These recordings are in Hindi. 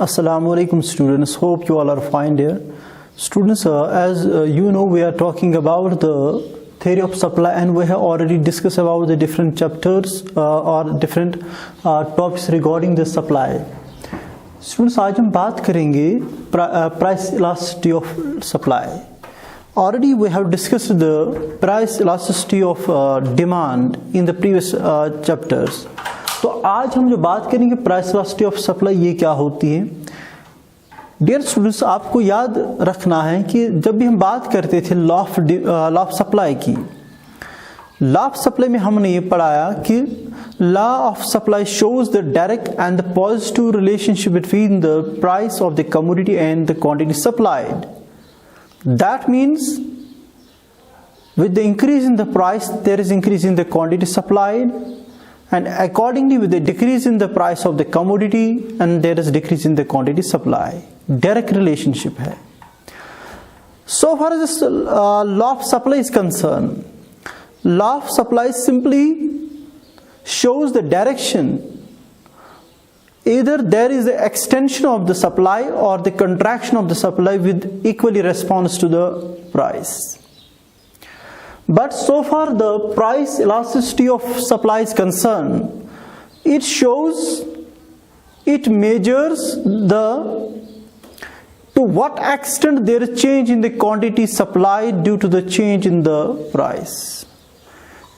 Assalamu alaikum students, hope you all are fine there. Students, as you know, we are talking about the theory of supply and we have already discussed about the different chapters or different topics regarding the supply. Students, आज हम बात करेंगे price elasticity of supply. Already we have discussed the price elasticity of demand in the previous chapters. तो आज हम जो बात करेंगे प्राइस इलास्टिसिटी ऑफ सप्लाई ये क्या होती है। डियर स्टूडेंट्स, आपको याद रखना है कि जब भी हम बात करते थे लॉ ऑफ सप्लाई की, लॉ ऑफ सप्लाई में हमने ये पढ़ाया कि law of supply shows the direct and the positive relationship between the price of the commodity and the quantity supplied. That means with the increase in the price there is increase in the quantity supplied, and accordingly with the decrease in the price of the commodity and there is decrease in the quantity supply. Direct relationship hai. So far as this law of supply is concerned, law of supply simply shows the direction. Either there is the extension of the supply or the contraction of the supply with equally response to the price. But so far the price elasticity of supply is concerned, it measures to what extent there is change in the quantity supplied due to the change in the price.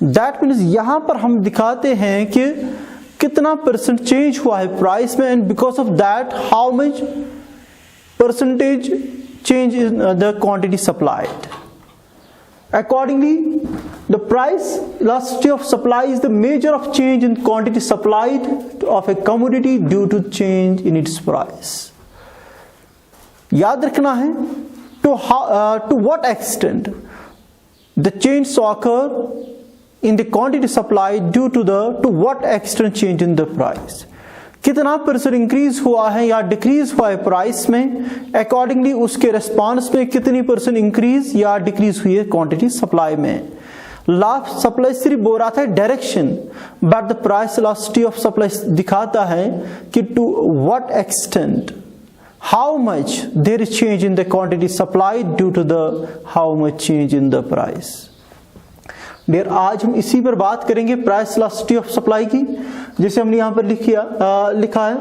That means यहाँ पर हम दिखाते हैं कि कितना परसेंट चेंज हुआ है प्राइस में, and because of that how much percentage change in the quantity supplied. Accordingly, the price elasticity of supply is the measure of change in quantity supplied of a commodity due to change in its price. याद रखना है to what extent the change occur in the quantity supplied due to what extent change in the price. कितना परसेंट इंक्रीज हुआ है या डिक्रीज हुआ है प्राइस में, अकॉर्डिंगली उसके रेस्पॉन्स में कितनी परसेंट इंक्रीज या डिक्रीज हुई है क्वांटिटी सप्लाई में। लॉ ऑफ सप्लाई सिर्फ बोल रहा था direction, but the price elasticity of supply दिखाता है कि to what extent how much there is change in the quantity supplied due to the how much change in the price. Dear, आज हम इसी पर बात करेंगे प्राइस इलास्टिसिटी ऑफ सप्लाई की, जैसे हमने यहां पर लिखा है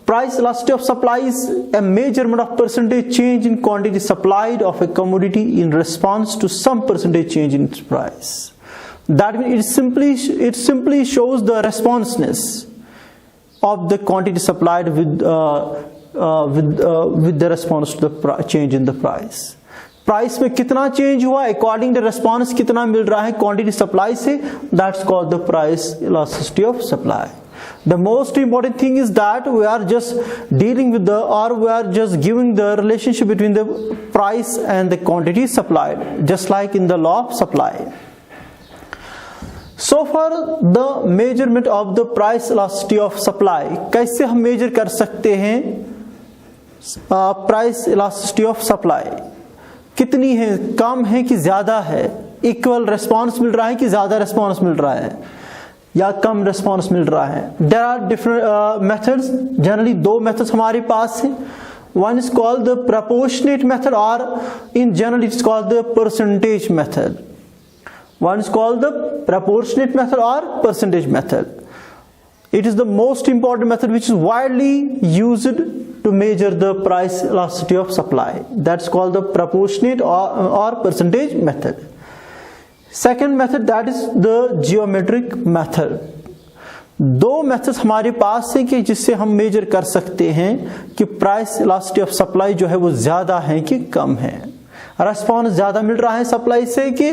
price elasticity of supply is a measurement of percentage change in quantity supplied of a commodity in response to some percentage change in its price. That means it simply shows the responsiveness of the quantity supplied with the response to the change in the price. Price में कितना चेंज हुआ अकॉर्डिंग टू रिस्पॉन्स कितना मिल रहा है क्वांटिटी सप्लाई से, that's called the price elasticity of supply. The most important thing is that we are just dealing with we are just giving the relationship between the price and the quantity supplied, just like in the law of supply. So far the measurement of the price elasticity of supply, कैसे हम मेजर कर सकते हैं प्राइस इलास्टिसिटी ऑफ सप्लाई, कितनी है, कम है कि ज्यादा है, इक्वल रिस्पॉन्स मिल रहा है कि ज्यादा रिस्पॉन्स मिल रहा है या कम रिस्पॉन्स मिल रहा है. There are different methods, generally दो मेथड्स हमारे पास हैं. One is called the proportionate method और in general it is called the percentage method. One is called the proportionate method और percentage method. It is the most important method which is widely used to measure the price elasticity of supply. That's called the proportionate or percentage method. Second method, that is the geometric method. दो मेथड्स हमारे पास है कि जिससे हम मेजर कर सकते हैं कि प्राइस इलास्टिसिटी ऑफ सप्लाई जो है वो ज्यादा है कि कम है, रेस्पॉन्स ज्यादा मिल रहा है सप्लाई से कि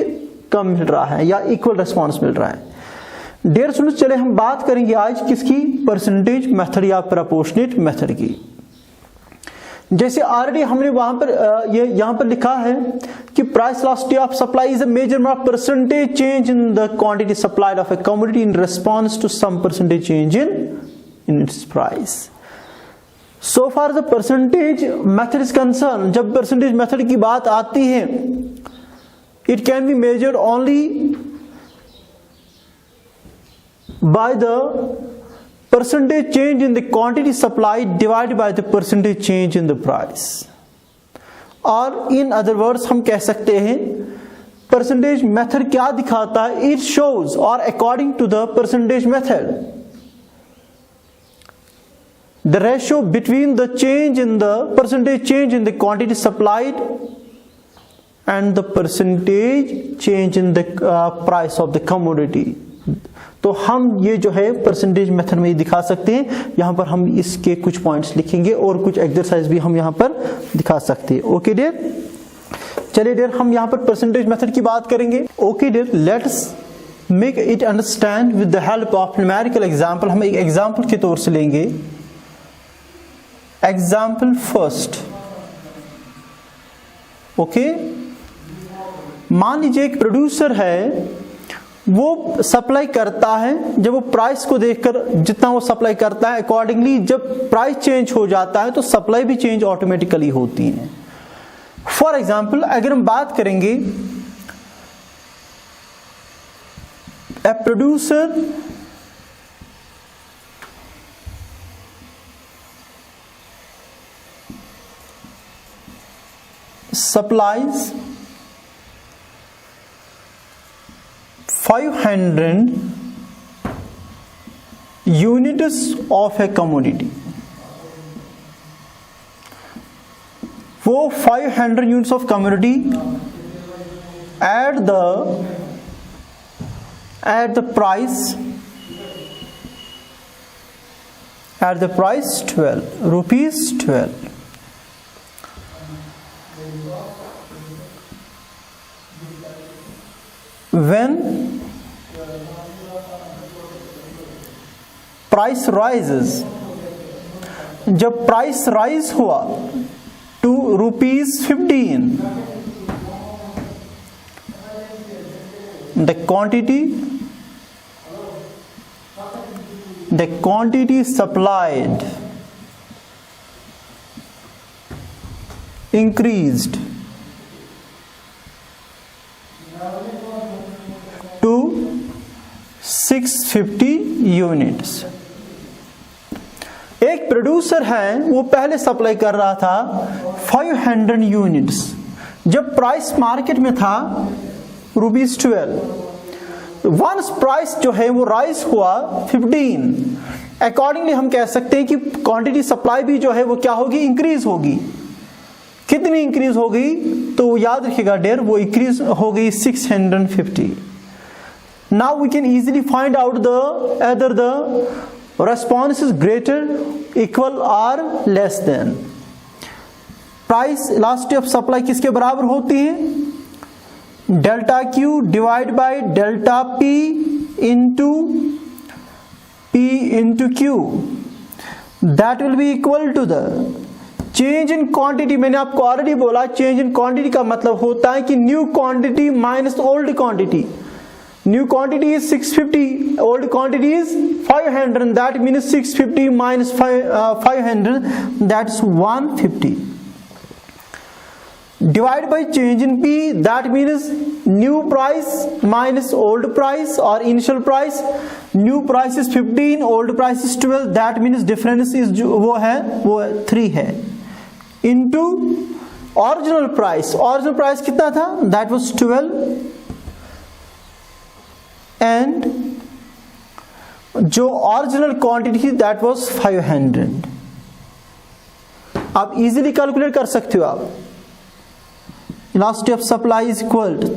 कम मिल रहा है या इक्वल रेस्पॉन्स मिल रहा है. डियर स्टूडेंट्स, चले हम बात करेंगे आज किसकी, परसेंटेज मेथड या प्रोपोर्शनेट मेथड की. जैसे ऑलरेडी हमने वहां पर यहां पर लिखा है कि price elasticity of supply is a measurement of percentage change in the quantity supplied of a commodity in response to some percentage change in its price. So far the percentage method is concern, जब परसेंटेज मेथड की बात आती है, it can be measured only by the percentage change in the quantity supplied divided by the percentage change in the price. और in other words हम कह सकते हैं percentage method क्या दिखाता है? It shows or according to the percentage method, the ratio between the change in the percentage change in the quantity supplied and the percentage change in the price of the commodity. तो हम ये जो है परसेंटेज मेथड में दिखा सकते हैं. यहां पर हम इसके कुछ पॉइंट्स लिखेंगे और कुछ एक्सरसाइज भी हम यहां पर दिखा सकते हैं. ओके डियर, चलिए डियर हम यहां पर परसेंटेज मेथड की बात करेंगे. Okay dear, let's make it understand with the help of numerical example. हम एक एग्जांपल के तौर से लेंगे. Example first. ओके, मान लीजिए एक प्रोड्यूसर है, वो सप्लाई करता है. जब वो प्राइस को देखकर जितना वो सप्लाई करता है अकॉर्डिंगली जब प्राइस चेंज हो जाता है तो सप्लाई भी चेंज ऑटोमेटिकली होती है. फॉर एग्जांपल अगर हम बात करेंगे, a producer supplies 500 units of a commodity. वो 500 units of commodity at the price 12 rupees 12. When price rises, जब प्राइस राइज हुआ to rupees 15, the quantity supplied increased to 650 units. एक प्रोड्यूसर है, वो पहले सप्लाई कर रहा था 500 यूनिट्स. जब प्राइस मार्केट में था रुपीज 12, वंस प्राइस जो है वो राइज हुआ 15, अकॉर्डिंगली हम कह सकते हैं कि क्वांटिटी सप्लाई भी जो है वो क्या होगी, इंक्रीज होगी. कितनी इंक्रीज हो गई? तो याद रखिएगा डियर, वो इंक्रीज हो गई 650. Now we can easily find out either the response is greater, equal or less than. Price elasticity of supply किसके बराबर होती है? Delta Q divide by delta P into Q. That will be equal to the change in quantity. मैंने आपको ऑलरेडी बोला चेंज इन क्वांटिटी का मतलब होता है कि new quantity minus old quantity. New quantity is 650, old quantity is 500, that means 650 minus 500, that is 150. Divide by change in P, that means new price minus old price और initial price. New price is 15, old price is 12, that means difference is वो 3 है. Into original price. Original price कितना था? दैट वाज 12 एंड जो ओरिजिनल क्वांटिटी थी दैट वाज 500. आप इजीली कैलकुलेट कर सकते हो. आप elasticity of supply is equal to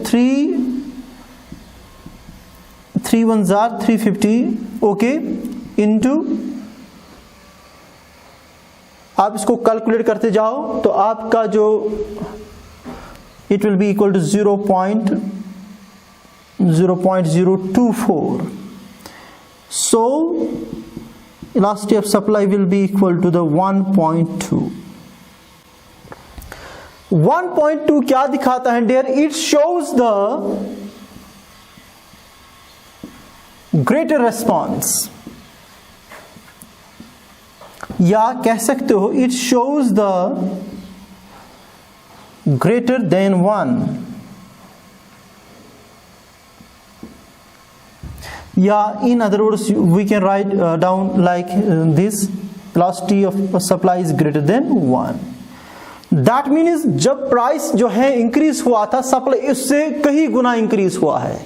3 1s are 350. Okay, into आप इसको कैलकुलेट करते जाओ तो आपका जो it will be equal to 0.024. So elasticity of supply will be equal to the 1.2. 1.2 क्या दिखाता है dear? It shows the greater response, या कह सकते हो it shows the greater than 1. या in other words we can write down like this, velocity of supply is greater than 1। That means जब प्राइस जो है इंक्रीज हुआ था, सप्लाई इससे कई गुना इंक्रीज हुआ है।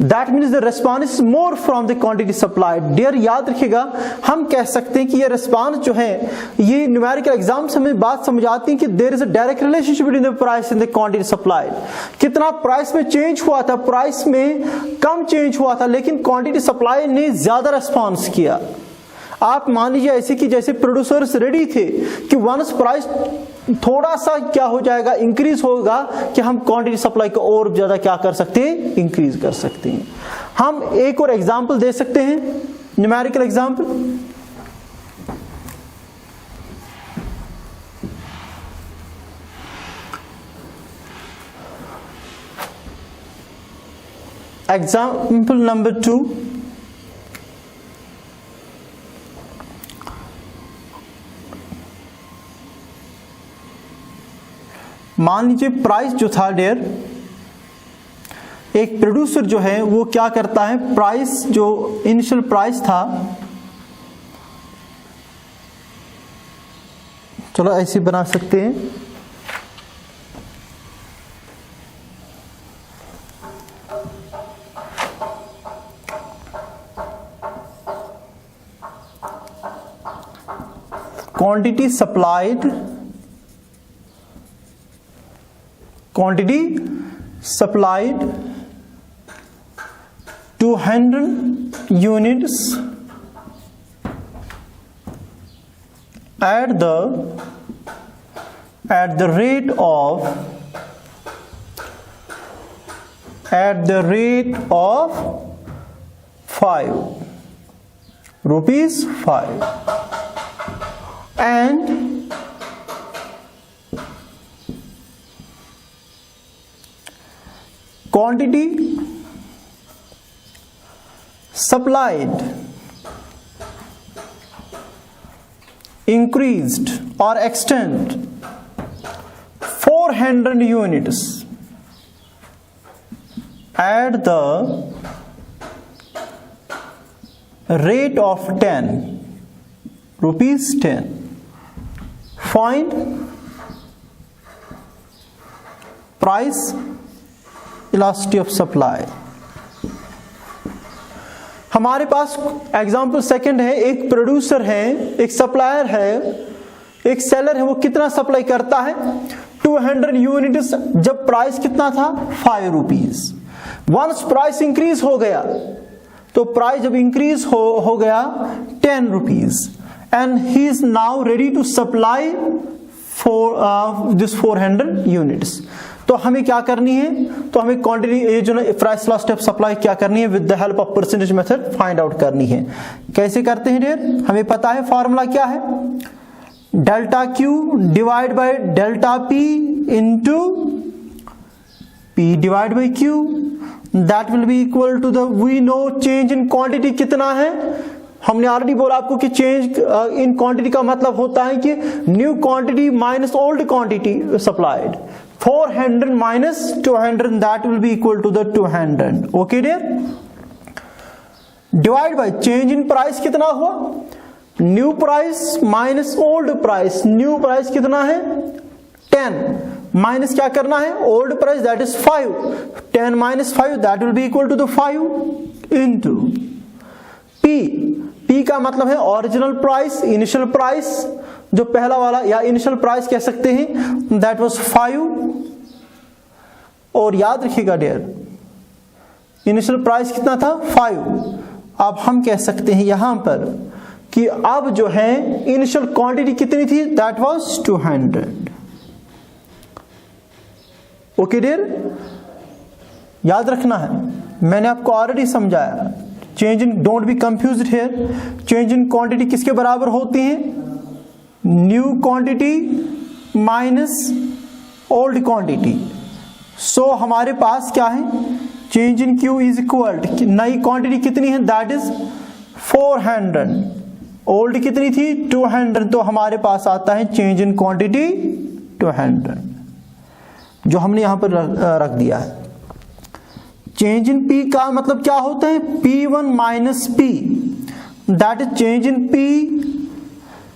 That means the response is more from the quantity supplied. Dear याद रखिएगा, हम कह सकते हैं कि ये रेस्पॉन्स जो है, ये न्यूमेरिकल एग्जाम से हमें बात समझ आती है कि there is a direct relationship between the price and the quantity supplied. कितना प्राइस में चेंज हुआ था, प्राइस में कम चेंज हुआ था, लेकिन क्वांटिटी सप्लाई ने ज्यादा रेस्पॉन्स किया। आप मान लीजिए ऐसे कि जैसे प्रोड्यूसर्स रेडी थे कि वंस प्राइस थोड़ा सा क्या हो जाएगा, इंक्रीज होगा, कि हम क्वांटिटी सप्लाई को और ज्यादा क्या कर सकते हैं, इंक्रीज कर सकते हैं। हम एक और एग्जांपल दे सकते हैं, न्यूमेरिकल एग्जांपल। एग्जांपल नंबर 2, मान लीजिए प्राइस जो था डियर, एक प्रोड्यूसर जो है वो क्या करता है, प्राइस जो इनिशियल प्राइस था, चलो ऐसे बना सकते हैं, quantity supplied 200 units at the rate of 5 rupees 5, and quantity supplied increased or extend 400 units at the rate of 10 rupees 10. Find price elasticity of supply. हमारे पास एग्जांपल सेकंड है, एक प्रोड्यूसर है, एक सप्लायर है, एक सेलर है, वो कितना सप्लाई करता है, 200 यूनिट्स। जब प्राइस कितना था, 5 रुपीज। वंस प्राइस इंक्रीज हो गया, तो प्राइस जब इंक्रीज हो गया 10 rupees, and he is now ready to supply this 400 units. तो हमें क्या करनी है, तो हमें क्वांटिटी, ये जो प्राइस इलास्टिसिटी ऑफ सप्लाई क्या करनी है, with the help of percentage method find out करनी है। कैसे करते हैं डियर, हमें पता है फॉर्मूला क्या है, delta Q divide by delta P into P divide by Q, that will be equal to the, we know change in quantity कितना है। हमने ऑलरेडी बोला आपको कि चेंज इन क्वांटिटी का मतलब होता है कि new quantity minus old quantity supplied. 400 minus 200, that will be equal to the 200. Okay dear? Divide by change in price कितना हुआ, new price minus old price. New price कितना है 10, माइनस क्या करना है old price, that is 5। 10 minus 5, that will be equal to the 5 into P। P का मतलब है ओरिजिनल प्राइस, इनिशियल प्राइस, जो पहला वाला या इनिशियल प्राइस कह सकते हैं, दैट वाज 5। और याद रखिएगा डियर, इनिशियल प्राइस कितना था 5। अब हम कह सकते हैं यहां पर कि अब जो है इनिशियल क्वांटिटी कितनी थी, दैट वाज 200। ओके डियर, याद रखना है, मैंने आपको ऑलरेडी समझाया, change in, don't be confused here, change in quantity किसके बराबर होती है, न्यू क्वांटिटी माइनस ओल्ड क्वांटिटी। सो हमारे पास क्या है, change in Q is equal, नई क्वांटिटी कितनी है, दैट इज 400, ओल्ड कितनी थी 200, तो हमारे पास आता है चेंज इन क्वांटिटी 200, जो हमने यहां पर रख दिया है। चेंज इन पी का मतलब क्या होता है, P1 minus P, that is change in P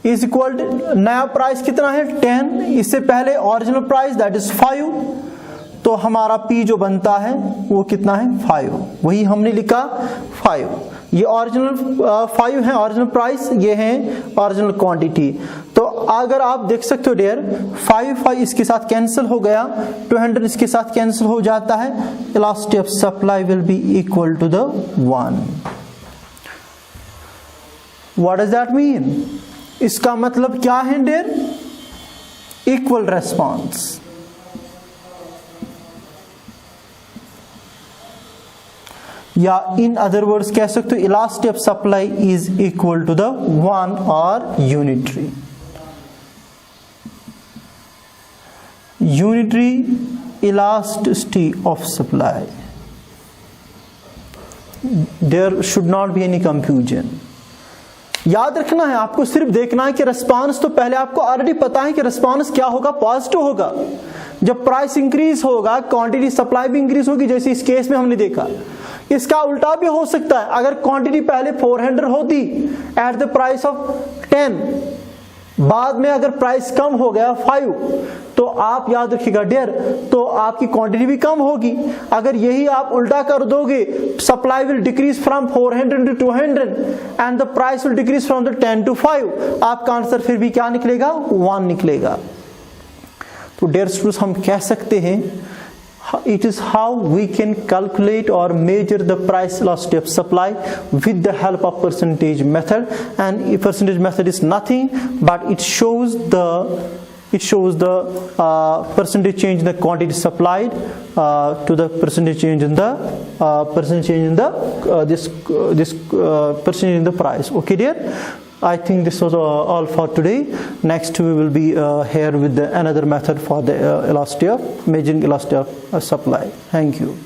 is equal to नया प्राइस कितना है 10, इससे पहले ओरिजिनल प्राइस दैट इज 5, तो हमारा P जो बनता है वो कितना है 5, वही हमने लिखा 5। ये ओरिजिनल 5 है ओरिजिनल प्राइस, ये है ओरिजिनल क्वांटिटी। तो अगर आप देख सकते हो डियर 5 इसके साथ कैंसिल हो गया, 200 इसके साथ कैंसिल हो जाता है, elasticity of supply will be equal to the 1। What does that mean? इसका मतलब क्या है डियर? Equal response. या इन अदर वर्ड्स कह सकते हो elasticity of supply is equal to the 1 और unitary. Unitary elasticity of supply, there should not be any confusion. याद रखना है आपको, सिर्फ देखना है कि रिस्पांस, तो पहले आपको ऑलरेडी पता है कि रिस्पांस क्या होगा, पॉजिटिव होगा। जब प्राइस इंक्रीज होगा क्वांटिटी सप्लाई भी इंक्रीज होगी, जैसे इस केस में हमने देखा। इसका उल्टा भी हो सकता है, अगर क्वांटिटी पहले 400 होती एट द प्राइस ऑफ 10, बाद में अगर प्राइस कम हो गया 5, तो आप याद रखिएगा डियर, तो आपकी क्वांटिटी भी कम होगी। अगर यही आप उल्टा कर दोगे, supply will decrease from 400 to 200 and the price will decrease from the 10 to 5, आपका आंसर फिर भी क्या निकलेगा, 1 निकलेगा। तो डियर स्टूडेंट्स, हम कह सकते हैं it is how we can calculate or measure the price elasticity of supply with the help of percentage method. And percentage method is nothing but it shows the percentage change in the quantity supplied to the percentage change in the percentage in the price. Okay dear, I think this was all for today. Next we will be here with another method for the elasticity of measuring elasticity of supply. Thank you.